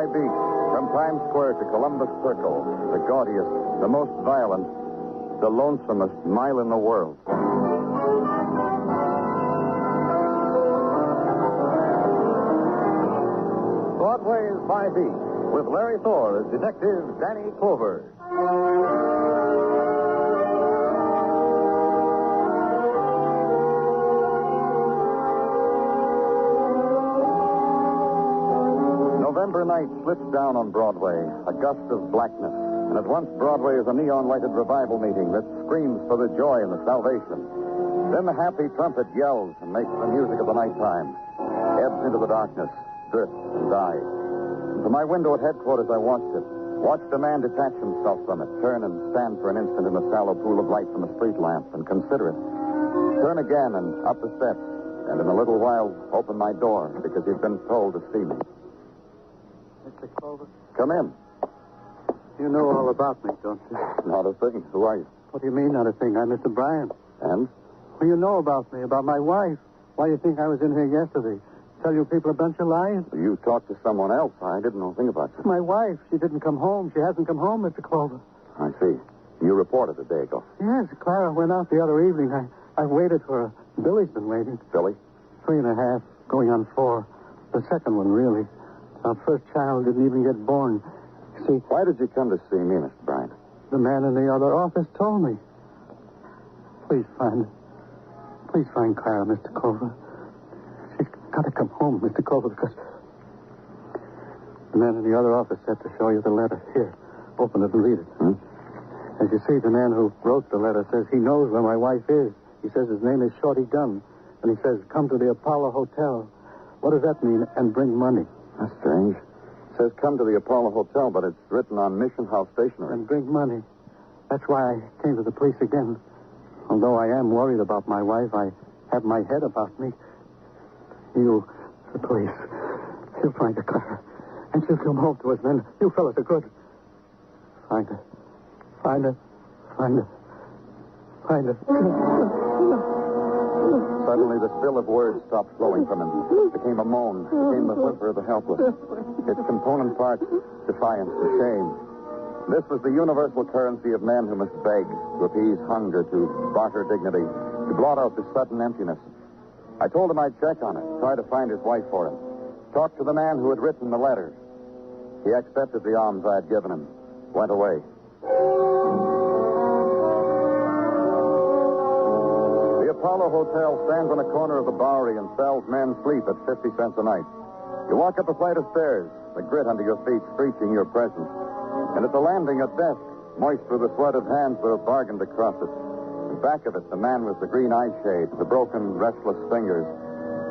Beat. From Times Square to Columbus Circle, the gaudiest, the most violent, the lonesomest mile in the world. Broadway Is My Beat, with Larry Thor as Detective Danny Clover. November night slips down on Broadway, a gust of blackness, and at once Broadway is a neon-lighted revival meeting that screams for the joy and the salvation. Then the happy trumpet yells and makes the music of the nighttime, ebbs into the darkness, drifts and dies. And from my window at headquarters, I watched it. Watched a man detach himself from it, turn and stand for an instant in the sallow pool of light from a street lamp, and consider it. Turn again and up the steps, and in a little while open my door because he'd been told to see me. Mr. Clover? Come in. You know all about me, don't you? Not a thing. Who are you? What do you mean, not a thing? I'm Mr. Bryan. And? Well, you know about me, about my wife. Why do you think I was in here yesterday? Tell you people a bunch of lies? You talked to someone else. I didn't know a thing about you. My wife. She didn't come home. She hasn't come home, Mr. Clover. I see. You reported a day ago. Yes, Clara went out the other evening. I waited for her. Billy's been waiting. Billy? 3.5, going on 4. The second one, really. Our first child didn't even get born. See, why did you come to see me, Mr. Bryan? The man in the other office told me. Please find Clara, Mr. Clover. She's got to come home, Mr. Clover, because the man in the other office said to show you the letter. Here, open it and read it. As you see, the man who wrote the letter says he knows where my wife is. He says his name is Shorty Dunne, and he says, come to the Apollo Hotel. What does that mean? And bring money. That's strange. It says come to the Apollo Hotel, but it's written on Mission House stationery. And bring money. That's why I came to the police again. Although I am worried about my wife, I have my head about me. You, the police, you'll find her, Clara. And she'll come home to us then. You fellas are good. Find her. Find her. Find her. Find her. Suddenly, the spill of words stopped flowing from him. It became a moan. It became the whimper of the helpless. Its component parts, defiance and shame. This was the universal currency of men who must beg, to appease hunger, to barter dignity, to blot out the sudden emptiness. I told him I'd check on it, try to find his wife for him. Talk to the man who had written the letter. He accepted the alms I had given him, went away. The Apollo Hotel stands on a corner of the Bowery and sells men's sleep at 50 cents a night. You walk up a flight of stairs, the grit under your feet screeching your presence. And at the landing, a desk, moist with the sweat of hands that have bargained across it. And back of it, the man with the green eye shade, the broken, restless fingers,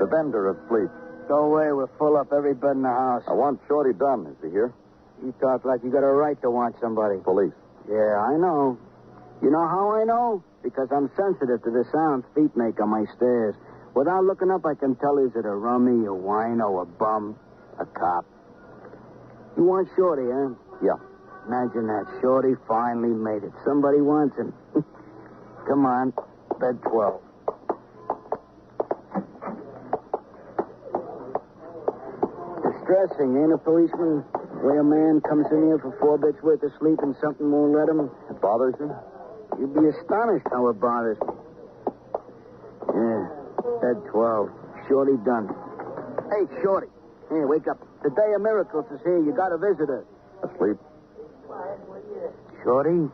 the vendor of sleep. Go away. We're full up every bed in the house. I want Shorty Dunne. Is he here? You talk like you got a right to want somebody. Police. Yeah, I know. You know how I know? Because I'm sensitive to the sound feet make on my stairs. Without looking up, I can tell is it a rummy, a wino, a bum, a cop. You want Shorty, huh? Yeah. Imagine that. Shorty finally made it. Somebody wants him. Come on. Bed 12. Distressing, ain't it, policeman? The way a man comes in here for 4 bits worth of sleep and something won't let him. It bothers you? You'd be astonished how it bothers me. Yeah. Bed 12. Shorty Dunne. Hey, Shorty. Here, wake up. The day of miracles is here. You got a visitor. Asleep? Shorty?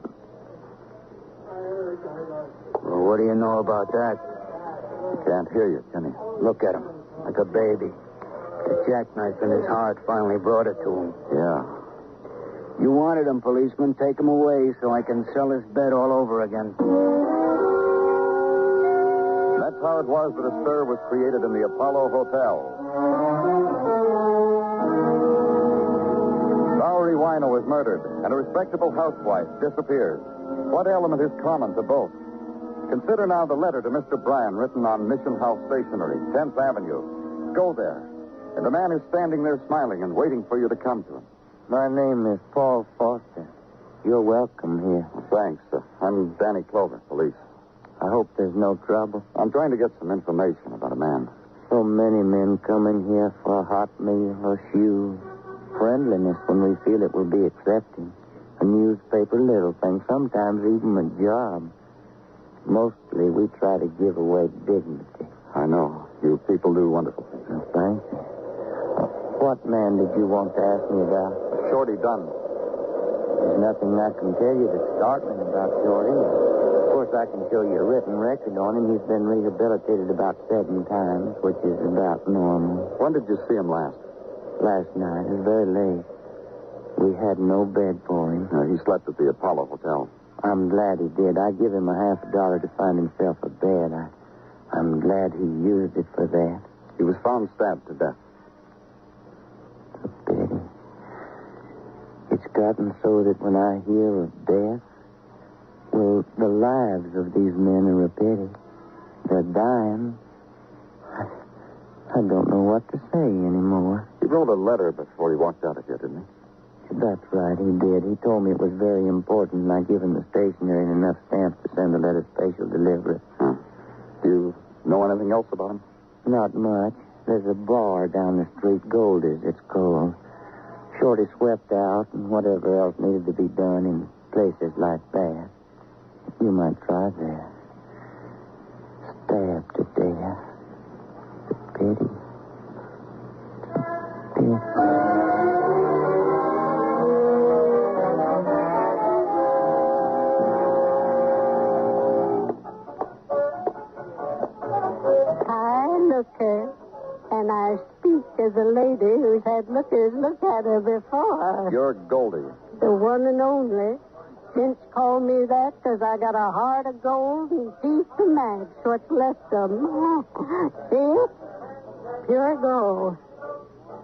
Well, what do you know about that? Can't hear you, can he? Look at him. Like a baby. The jackknife in his heart finally brought it to him. Yeah. You wanted him, policeman. Take him away so I can sell his bed all over again. That's how it was that a stir was created in the Apollo Hotel. Bowery Wino is murdered, and a respectable housewife disappears. What element is common to both? Consider now the letter to Mr. Bryan written on Mission House stationery, 10th Avenue. Go there, and the man is standing there smiling and waiting for you to come to him. My name is Paul Foster. You're welcome here. Well, thanks. I'm Danny Clover, police. I hope there's no trouble. I'm trying to get some information about a man. So many men come in here for a hot meal or shoes, for friendliness when we feel it will be accepting. A newspaper, little thing, sometimes even a job. Mostly we try to give away dignity. I know. You people do wonderful things. Well, thank you. What man did you want to ask me about? Shorty Dunne. There's nothing I can tell you that's startling about Shorty. Of course, I can show you a written record on him. He's been rehabilitated about 7 times, which is about normal. When did you see him last? Last night. It was very late. We had no bed for him. He slept at the Apollo Hotel. I'm glad he did. I give him $50 to find himself a bed. I'm glad he used it for that. He was found stabbed to death. A pity. It's gotten so that when I hear of death, well, the lives of these men are a pity. They're dying. I don't know what to say anymore. He wrote a letter before he walked out of here, didn't he? That's right, he did. He told me it was very important, and I give him the stationery and enough stamps to send the letter special delivery. Huh. Do you know anything else about him? Not much. There's a bar down the street, Gaudiest, it's called. Shorty swept out and whatever else needed to be done in places like that. You might try that. Stabbed to death. It's a pity. It's a pity. And I speak as a lady who's had lookers look at her before. You're Goldie. The one and only. Gents call me that because I got a heart of gold and teeth to match what's left of them. See it? Pure gold.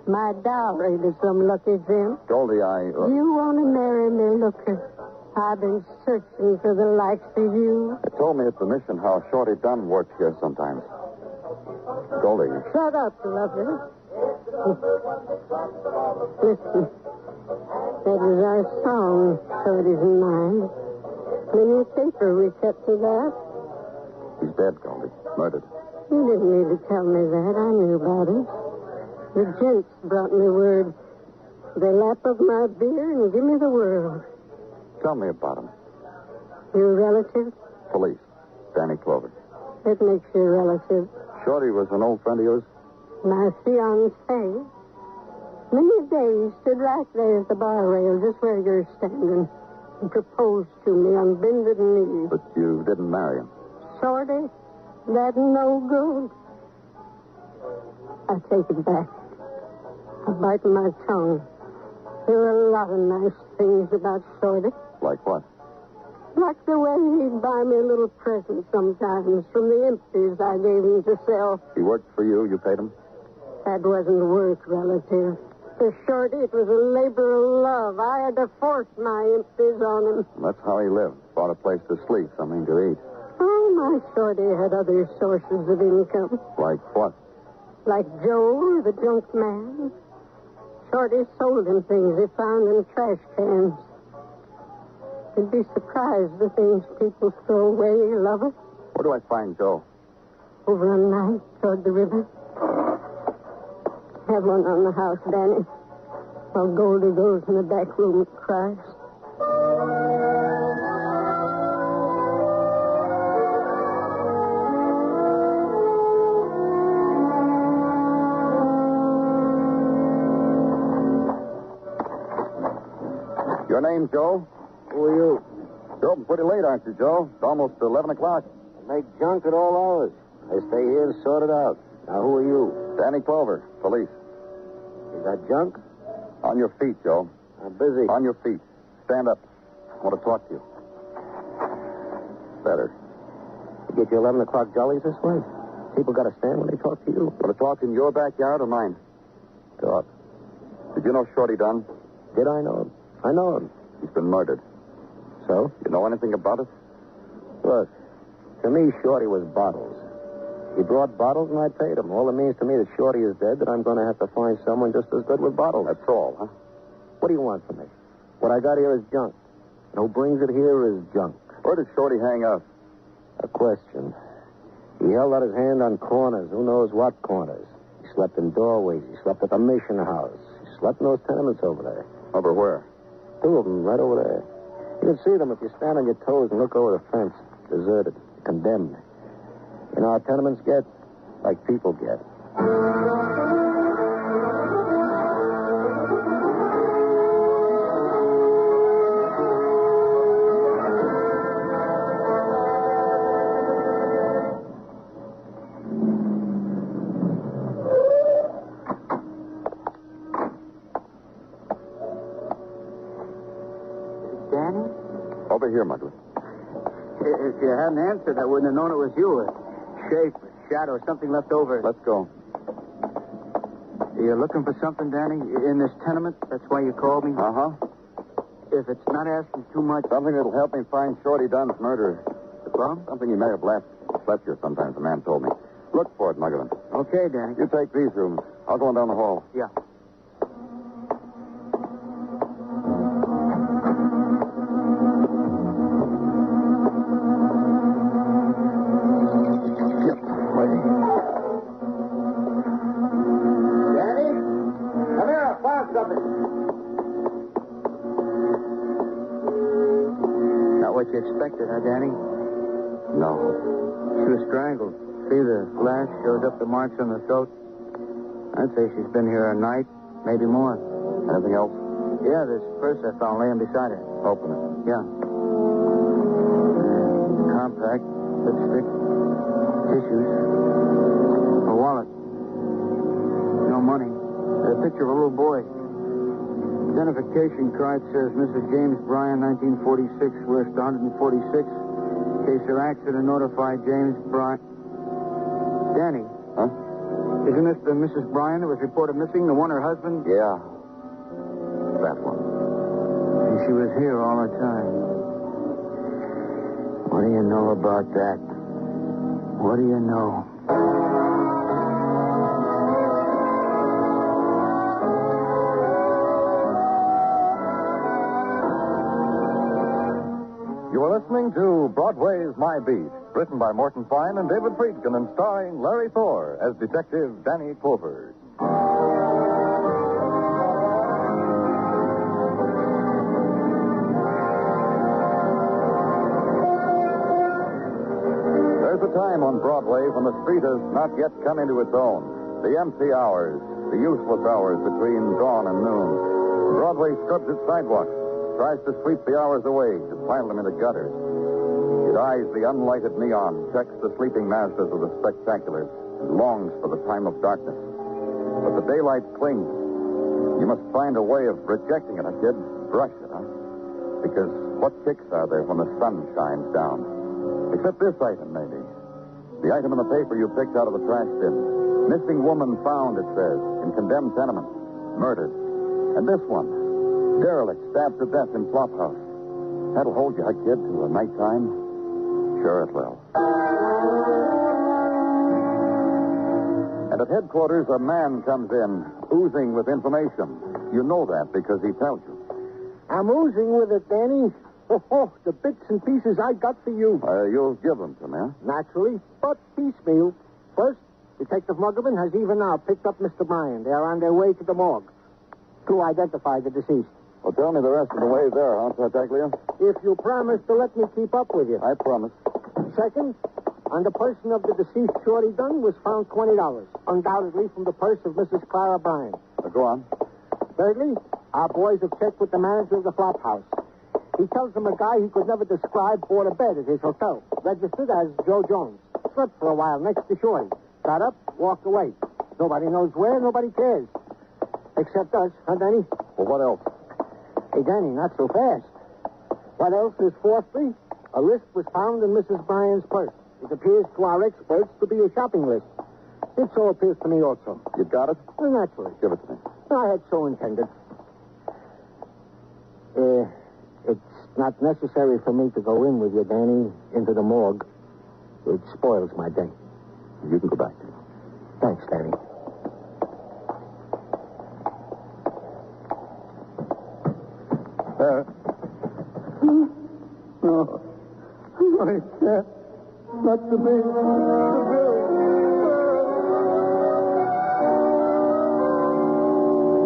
My dowry to some lucky gent. Goldie, You want to marry me, looker? I've been searching for the likes of you. They told me at the mission how Shorty Dunne worked here sometimes. Goldie. Shut up, lover. Listen. That was our song, so it isn't mine. The new paper we kept to that. He's dead, Goldie. Murdered. You didn't need to tell me that. I knew about it. The gents brought me word. They lap up my beer and give me the world. Tell me about him. Your relative? Police. Danny Clover. That makes you a relative. Shorty was an old friend of yours? My fiancé. Many a day he stood right there at the bar rail, just where you're standing, and proposed to me on bended knee. But you didn't marry him. Shorty, that no good. I take it back. I bite my tongue. There were a lot of nice things about Shorty. Like what? Like the way he'd buy me a little present sometimes from the empties I gave him to sell. He worked for you. You paid him? That wasn't work, relative. For Shorty, it was a labor of love. I had to force my empties on him. That's how he lived. Bought a place to sleep, something to eat. Oh, my Shorty had other sources of income. Like what? Like Joe, the junk man. Shorty sold him things he found in trash cans. You'd be surprised the things people throw away, lover. Where do I find Joe? Over on 9th toward the river. Have one on the house, Danny. While Goldie goes in the back room and cries. Your name, Joe? Who are you? You're open pretty late, aren't you, Joe? It's almost 11 o'clock. I make junk at all hours. I stay here and sort it out. Now, who are you? Danny Clover, police. You got junk? On your feet, Joe. I'm busy. On your feet. Stand up. I want to talk to you. Better. You get your 11 o'clock jollies this way? People got to stand when they talk to you. Want to talk in your backyard or mine? Talk. Did you know Shorty Dunne? Did I know him? I know him. He's been murdered. So? You know anything about it? Look, to me, Shorty was bottles. He brought bottles and I paid him. All it means to me that Shorty is dead, that I'm going to have to find someone just as good with bottles. That's all, huh? What do you want from me? What I got here is junk. And who brings it here is junk. Where did Shorty hang out? A question. He held out his hand on corners. Who knows what corners? He slept in doorways. He slept at the mission house. He slept in those tenements over there. Over where? 2 of them right over there. You can see them if you stand on your toes and look over the fence. Deserted. Condemned. You know how tenements get? Like people get. Danny? Over here, Muggavan. If you hadn't answered, I wouldn't have known it was you. A shape, a shadow, something left over. Let's go. You're looking for something, Danny? In this tenement? That's why you called me? Uh-huh. If it's not asking too much... Something that'll help me find Shorty Dunne's murderer. The bum? Something he may have left. Slept here sometimes, the man told me. Look for it, Muggavan. Okay, Danny. You take these rooms. I'll go on down the hall. Yeah. Not what you expected, huh, Danny? No. She was strangled. See, the lash shows up the marks on the throat. I'd say she's been here a night, maybe more. Anything else? Yeah, this purse I found laying beside her. Open it. Yeah. Compact, lipstick, tissues, a wallet. No money. A picture of a little boy. Identification card says Mrs. James Bryan, 1946, list 146. Case of accident, notify James Bryan. Danny. Huh? Isn't this the Mrs. Bryan that was reported missing, the one her husband? Yeah. That one. And she was here all the time. What do you know about that? What do you know? You are listening to Broadway Is My Beat, written by Morton Fine and David Friedkin and starring Larry Thor as Detective Danny Clover. There's a time on Broadway when the street has not yet come into its own. The empty hours, the useless hours between dawn and noon. Broadway scrubs its sidewalks, tries to sweep the hours away, to pile them into gutters. It eyes the unlighted neon, checks the sleeping masses of the spectaculars, and longs for the time of darkness. But the daylight clings. You must find a way of rejecting it, kid. Brush it, huh? Because what kicks are there when the sun shines down? Except this item, maybe. The item in the paper you picked out of the trash bin. Missing woman found, it says, in condemned tenement. Murdered. And this one. Derelict, stabbed to death in Flophouse. That'll hold you, kid, to a nighttime. Sure it will. And at headquarters, a man comes in, oozing with information. You know that because he tells you. I'm oozing with it, Danny. Oh, the bits and pieces I got for you. You'll give them to me, huh? Naturally, but piecemeal. First, Detective Muggavan has even now picked up Mr. Bryan. They are on their way to the morgue to identify the deceased. Well, tell me the rest of the way there, huh, Tartaglia? If you promise to let me keep up with you. I promise. Second, on the person of the deceased Shorty Dunne was found $20, undoubtedly from the purse of Mrs. Clara Bryan. Go on. Thirdly, our boys have checked with the manager of the flop house. He tells them a guy he could never describe bought a bed at his hotel, registered as Joe Jones. Slept for a while next to Shorty. Got up, walked away. Nobody knows where, nobody cares. Except us, huh, Danny? Well, what else? Hey, Danny, not so fast. What else is fourthly? A list was found in Mrs. Bryan's purse. It appears to our experts to be a shopping list. It so appears to me also. You got it? Well, naturally. Give it to me. I had so intended. It's not necessary for me to go in with you, Danny, into the morgue. It spoils my day. You can go back. Thanks, Danny. No. I can't. Not to me.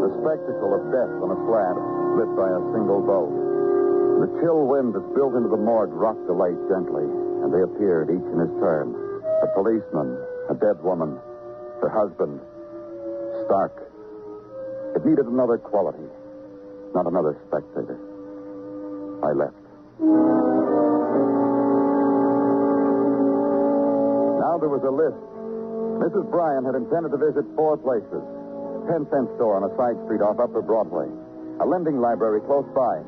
Suspect spectacle of death on a slab, lit by a single bulb. The chill wind that spilled into the morgue rocked the light gently, and they appeared, each in his turn. A policeman, a dead woman, her husband, stark. It needed another quality, not another spectator. I left. Now there was a list. Mrs. Bryan had intended to visit 4 places. 10-cent store on a side street off Upper Broadway. A lending library close by.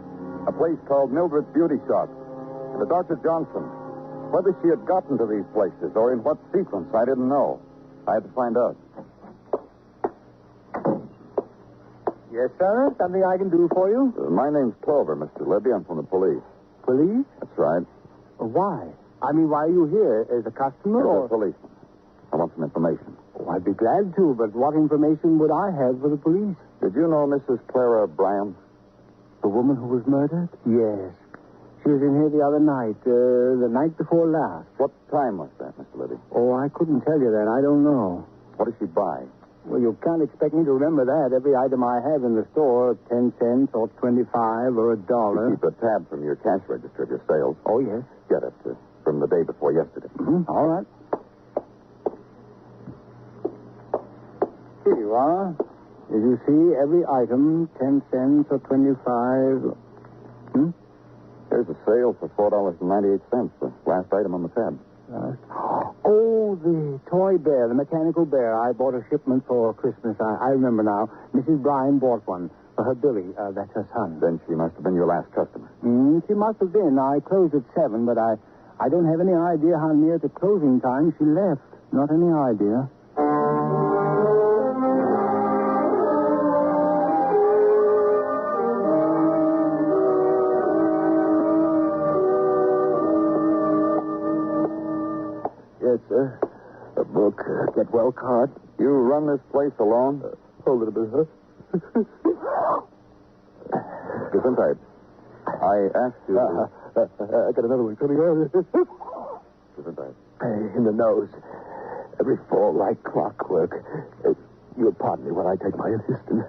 A place called Mildred's Beauty Shop. And a Dr. Johnson. Whether she had gotten to these places or in what sequence, I didn't know. I had to find out. Yes, sir? Something I can do for you? My name's Clover, Mr. Libby. I'm from the police. Police? That's right. Why? I mean, why are you here? As a customer As or... a policeman. I want some information. Oh, I'd be glad to, but what information would I have for the police? Did you know Mrs. Clara Bryan? The woman who was murdered? Yes. She was in here the other night, the night before last. What time was that, Mr. Libby? Oh, I couldn't tell you that. I don't know. What did she buy? Well, you can't expect me to remember that. Every item I have in the store, 10 cents or 25 or $1. Keep a tab from your cash register of your sales. Oh, yes. Get it from the day before yesterday. Mm-hmm. All right. Here you are. Did you see every item, 10 cents or 25? There's a sale for $4.98, the last item on the tab. Oh, the toy bear, the mechanical bear. I bought a shipment for Christmas. I remember now. Mrs. Bryan bought one for her Billy. That's her son. Then she must have been your last customer. She must have been. I closed at 7, but I don't have any idea how near to closing time she left. Not any idea. Yes, sir. A book, get well card. You run this place alone? Hold it a bit, huh? Gesundheit. I asked you... I got another one coming out. Gesundheit. In the nose. Every fall like clockwork. You'll pardon me when I take my assistant.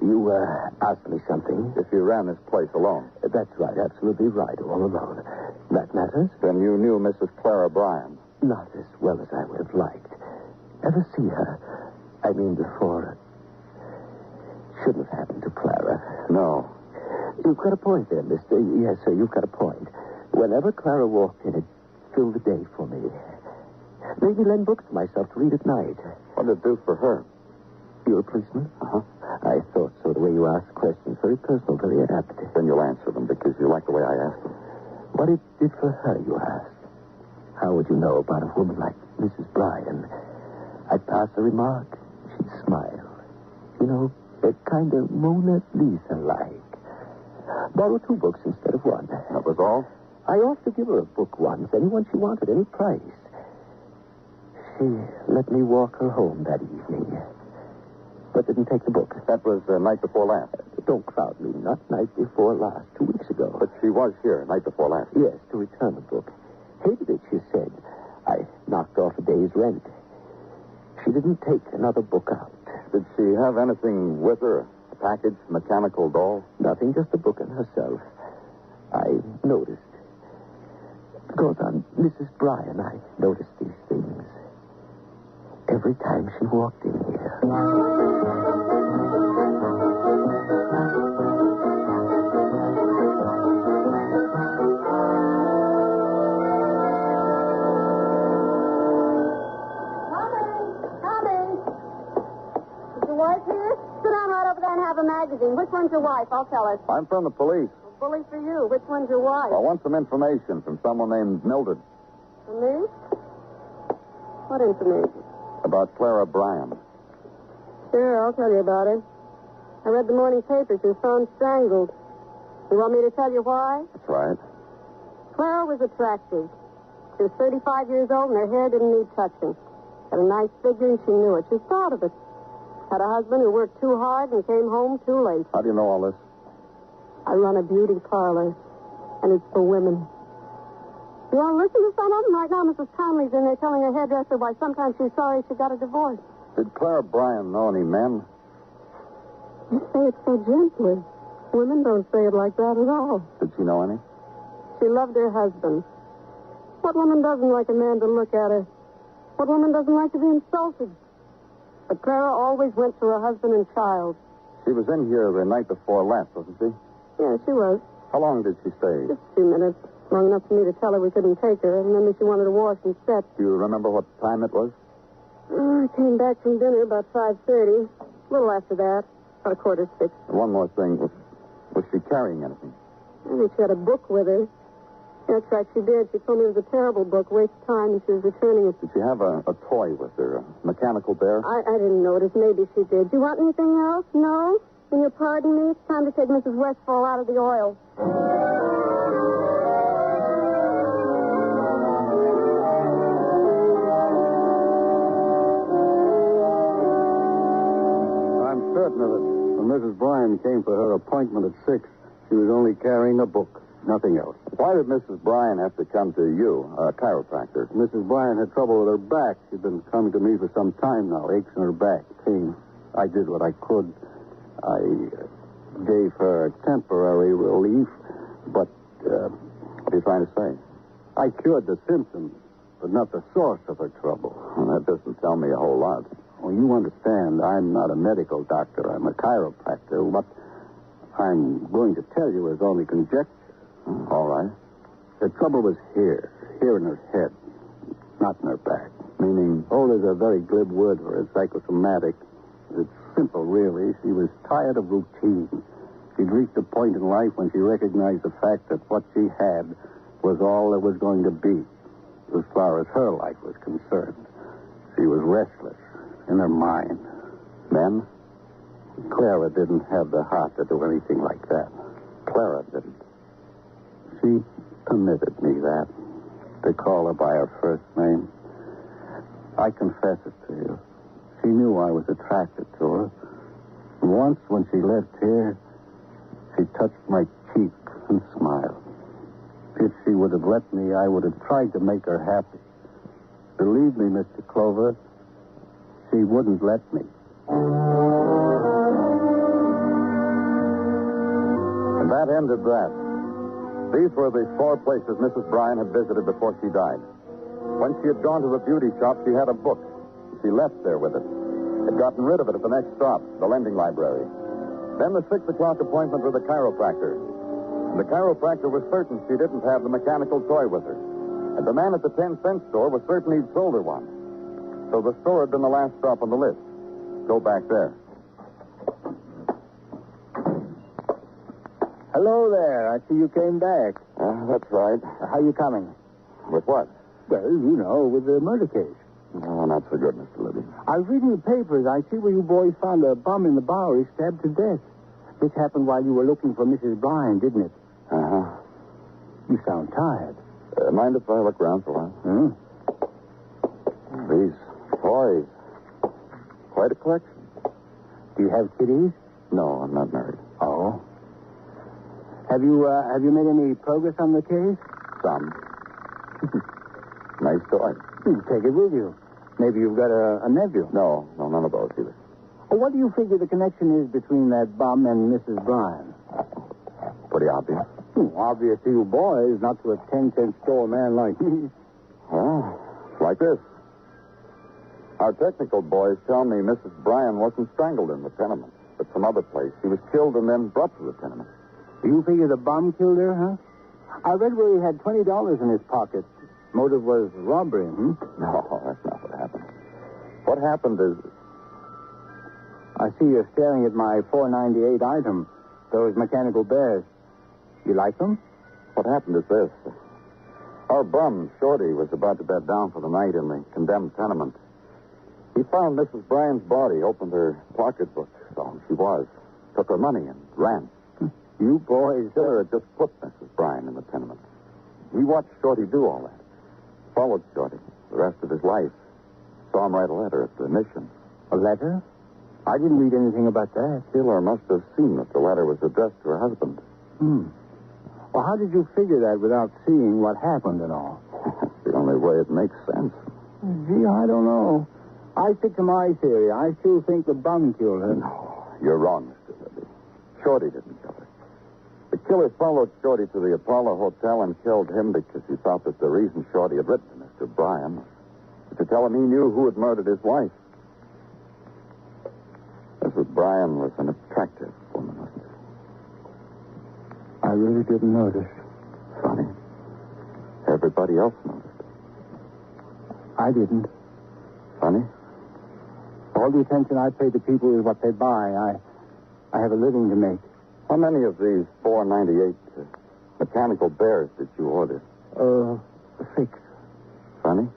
You asked me something. If you ran this place alone. That's right, absolutely right, all alone. That matters? Then you knew Mrs. Clara Bryan. Not as well as I would have liked. Ever see her? I mean, before. Shouldn't have happened to Clara. No. You've got a point there, mister. Yes, sir, you've got a point. Whenever Clara walked in, it filled the day for me. Made me lend books to myself to read at night. What did it do for her? You're a policeman? Uh-huh. I thought so, the way you asked questions. Very personal, very apt. Then you'll answer them because you like the way I asked them. What it did for her, you asked. How would you know about a woman like Mrs. Bryan? I'd pass a remark. She'd smile. You know, a kind of Mona Lisa-like. Borrow 2 books instead of 1. That was all? I offered to give her a book once, any one she wanted, any price. She let me walk her home that evening, but didn't take the book. That was the night before last. Don't crowd me. Not night before last. 2 weeks ago. But she was here night before last. Yes, to return the book. Hated it, she said. I knocked off a day's rent. She didn't take another book out. Did she have anything with her? A package, mechanical doll? Nothing, just the book and herself. I noticed. Because on Mrs. Bryan, I noticed these things. Every time she walked in here. Have a magazine. Which one's your wife? I'll tell her. I'm from the police. Bully for you. Which one's your wife? I want some information from someone named Mildred. For me? What information? About Clara Bryan. Sure, I'll tell you about it. I read the morning paper. She was found strangled. You want me to tell you why? That's right. Clara was attractive. She was 35 years old and her hair didn't need touching. Had a nice figure and she knew it. She was proud of it. Had a husband who worked too hard and came home too late. How do you know all this? I run a beauty parlor, and it's for women. You want to listen to some of them? Right now, Mrs. Conley's in there telling her hairdresser why sometimes she's sorry she got a divorce. Did Clara Bryan know any men? You say it so gently. Women don't say it like that at all. Did she know any? She loved her husband. What woman doesn't like a man to look at her? What woman doesn't like to be insulted? But Clara always went to her husband and child. She was in here the night before last, wasn't she? Yeah, she was. How long did she stay? Just a few minutes. Long enough for me to tell her we couldn't take her, and then she wanted to wash and set. Do you remember what time it was? I came back from dinner about 5:30. A little after that. About 5:45. One more thing. Was she carrying anything? I think she had a book with her. That's right, she did. She told me it was a terrible book, waste of time, and she was returning it. Did she have a toy with her, a mechanical bear? I didn't notice. Maybe she did. Do you want anything else? No? Will you pardon me? It's time to take Mrs. Westfall out of the oil. I'm certain of it. When Mrs. Bryan came for her appointment at 6, she was only carrying a book, nothing else. Why did Mrs. Bryan have to come to you, a chiropractor? Mrs. Bryan had trouble with her back. She'd been coming to me for some time now, aches in her back, pain. I did what I could. I gave her temporary relief, but, What are you trying to say? I cured the symptoms, but not the source of her trouble. Well, that doesn't tell me a whole lot. Well, you understand, I'm not a medical doctor. I'm a chiropractor. What I'm going to tell you is only conjecture. All right. The trouble was here in her head, not in her back. Meaning? Oh, there's a very glib word for it, psychosomatic. It's simple, really. She was tired of routine. She'd reached a point in life when she recognized the fact that what she had was all there was going to be, as far as her life was concerned. She was restless in her mind. Men? Clara didn't have the heart to do anything like that. Clara didn't. She permitted me that, to call her by her first name. I confess it to you. She knew I was attracted to her. And once, when she left here, she touched my cheek and smiled. If she would have let me, I would have tried to make her happy. Believe me, Mr. Clover, she wouldn't let me. And that ended that. These were the 4 places Mrs. Bryan had visited before she died. When she had gone to the beauty shop, she had a book. She left there with it. Had gotten rid of it at the next stop, the lending library. Then the 6 o'clock appointment with the chiropractor. And the chiropractor was certain she didn't have the mechanical toy with her. And the man at the 10-cent store was certain he'd sold her one. So the store had been the last stop on the list. Go back there. Hello there. I see you came back. That's right. How you coming? With what? Well, you know, with the murder case. Oh, not so good, Mr. Libby. I was reading the papers. I see where you boys found a bum in the Bowery stabbed to death. This happened while you were looking for Mrs. Bryan, didn't it? Uh-huh. You sound tired. Mind if I look around for a while? These toys. Quite a collection. Do you have kiddies? No, I'm not married. Oh. Have you made any progress on the case? Some. Nice toy. You take it with you. Maybe you've got a nephew. No, none of those either. Well, what do you figure the connection is between that bum and Mrs. Bryan? Pretty obvious. Obvious to you boys, not to a 10-cent store man like me. Well, it's like this. Our technical boys tell me Mrs. Bryan wasn't strangled in the tenement, but some other place. She was killed and then brought to the tenement. You figure the bum killed her, huh? I read where he had $20 in his pocket. Motive was robbery, No, that's not what happened. What happened is... I see you're staring at my $4.98 item. Those mechanical bears. You like them? What happened is this. Our bum, Shorty, was about to bed down for the night in the condemned tenement. He found Mrs. Bryan's body, opened her pocketbook, so she was, took her money and ran. You boys... Killer had just put Mrs. Bryan in the tenement. We watched Shorty do all that. Followed Shorty the rest of his life. Saw him write a letter at the mission. A letter? I didn't read anything about that. Killer must have seen that the letter was addressed to her husband. Well, how did you figure that without seeing what happened and all? That's the only way it makes sense. Gee, I don't know. I stick to my theory. I still think the bum killed her. No, you're wrong, Mr. Libby. Shorty didn't kill her. The killer followed Shorty to the Apollo Hotel and killed him because he thought that the reason Shorty had written to Mr. Bryan was to tell him he knew who had murdered his wife. Mrs. Bryan was an attractive woman, wasn't she? I really didn't notice. Funny. Everybody else noticed. I didn't. Funny. All the attention I pay to people is what they buy. I have a living to make. How many of these 498 mechanical bears did you order? 6. Funny?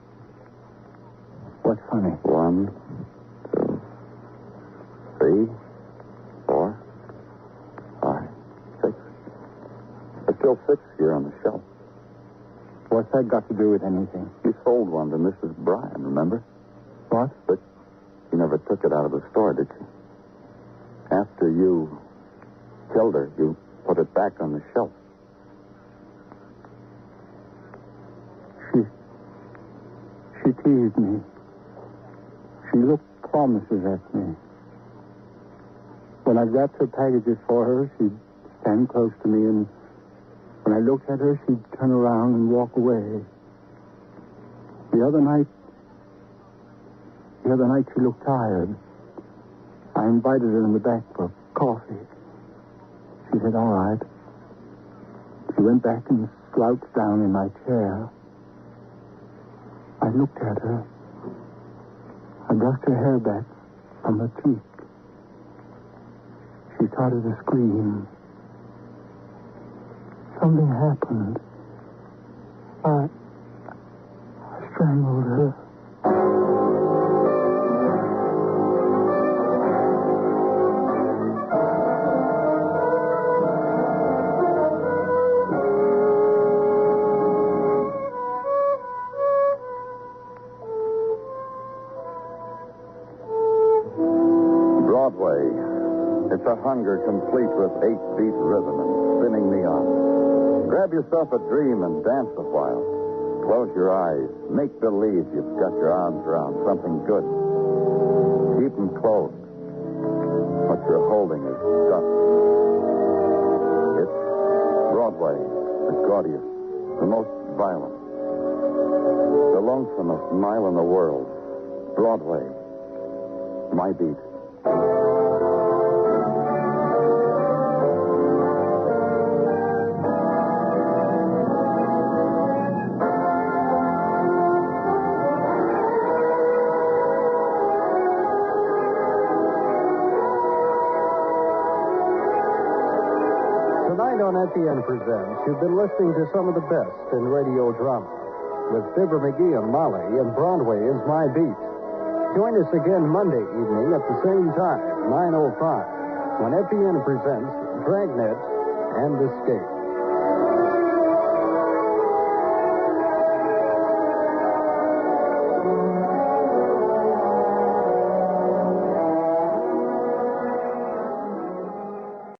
What's funny? 1, 2, 3, 4, 5, 6. There's still 6 here on the shelf. What's that got to do with anything? You sold one to Mrs. Bryan, remember? What? But you never took it out of the store, did you? After you killed her, you put it back on the shelf. She teased me. She looked promises at me. When I wrapped her packages for her, she'd stand close to me, and when I looked at her, she'd turn around and walk away. The other night, she looked tired. I invited her in the back for coffee. She said, all right. She went back and slouched down in my chair. I looked at her. I brushed her hair back from her cheek. She started to scream. Something happened. I strangled her. Broadway. It's a hunger complete with 8-beat rhythm and spinning neon. Grab yourself a dream and dance a while. Close your eyes. Make believe you've got your arms around something good. Keep them closed. What you're holding is stuff. It's Broadway, the gaudiest, the most violent, the lonesomest mile in the world. Broadway, my beat. Tonight on ep055 Presents, you've been listening to some of the best in radio drama with Fibber McGee and Molly and Broadway Is My Beat. Join us again Monday evening at the same time, 9:05, when ep055 Presents Dragnet and Escape.